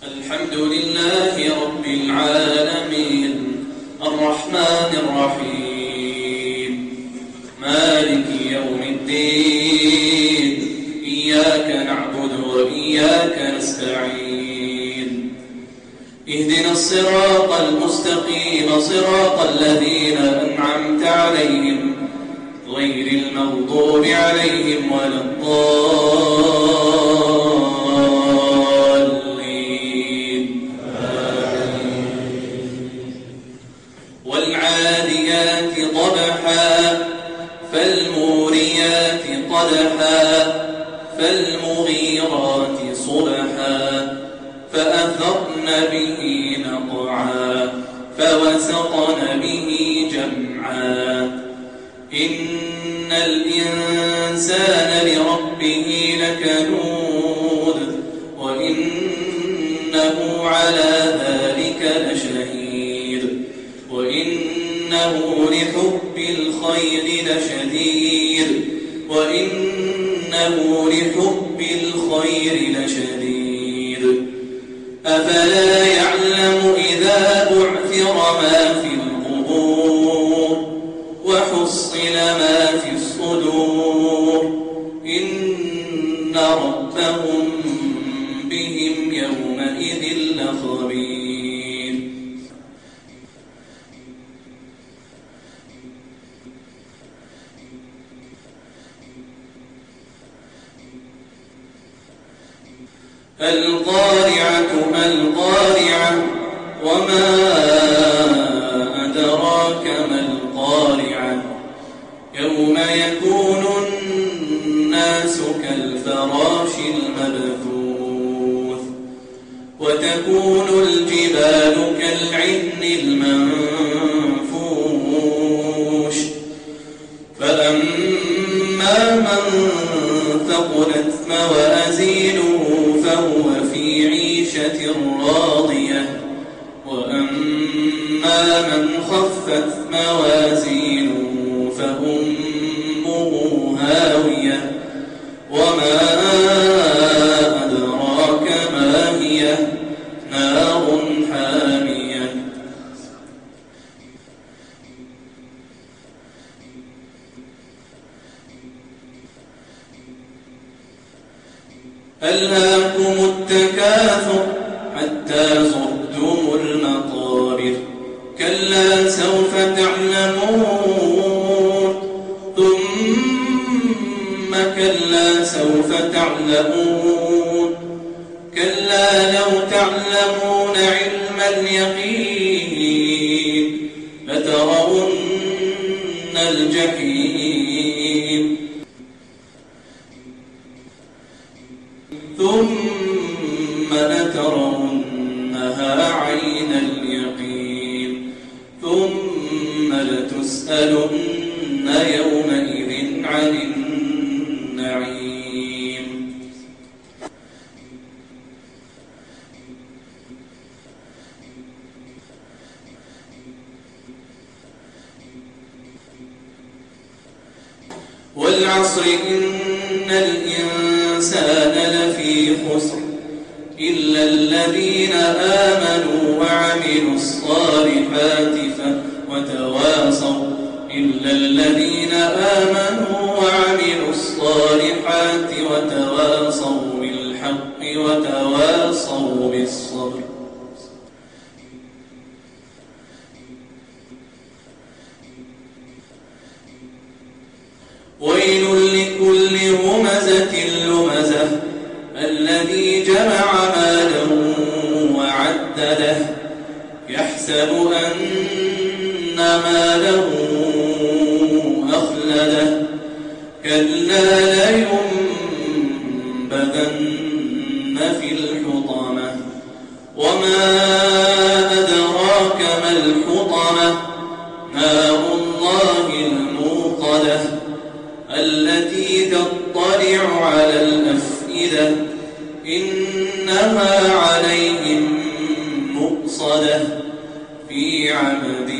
الحمد لله رب العالمين الرحمن الرحيم مالك يوم الدين إياك نعبد وإياك نستعين اهدنا الصراط المستقيم صراط الذين أنعمت عليهم غير المغضوب عليهم ولا الضالين والعاديات ضبحا فالموريات قدحا فالمغيرات صبحا فأثرن به نقعا فوسطن به جمعا إن الإنسان لربه لكنود وإنه على ذلك لشهيد وإنه لحب الخير لشديد أفلا يعلم إذا بعثر ما في القبور وحصل ما في الصدور إن ربهم بهم يومئذ لخبير القارعة ما القارعة وما أدراك ما القارعة يوم يكون الناس كالفراش المبثوث وتكون الجبال كالعهن المنفوش فأما من ثقلت موازينه فهو في عيشة راضية وأما من خفت موازينه فأمه هاوية وما أدراك ما هي نار حامية ألهاكم التكاثر حتى زرتم المقابر كلا سوف تعلمون ثم كلا سوف تعلمون كلا لو تعلمون علم اليقين لترون الجحيم ثم لترونها عين اليقين ثم لتسألن يومئذ عن النعيم والعصر إن الإنسان لفي خسر إلا الذين آمنوا وعملوا الصالحات وتواصوا بالحق وتواصوا بالصبر ويل لكل همزة لمزة الذي جمع مالا وعدده يحسب أن ماله أخلده كلا لينبذن في الحطمة وما أدراك ما الحطمة نار الله الموقدة التي تطلع على الأفئدة إنها عليهم مؤصدة في عمد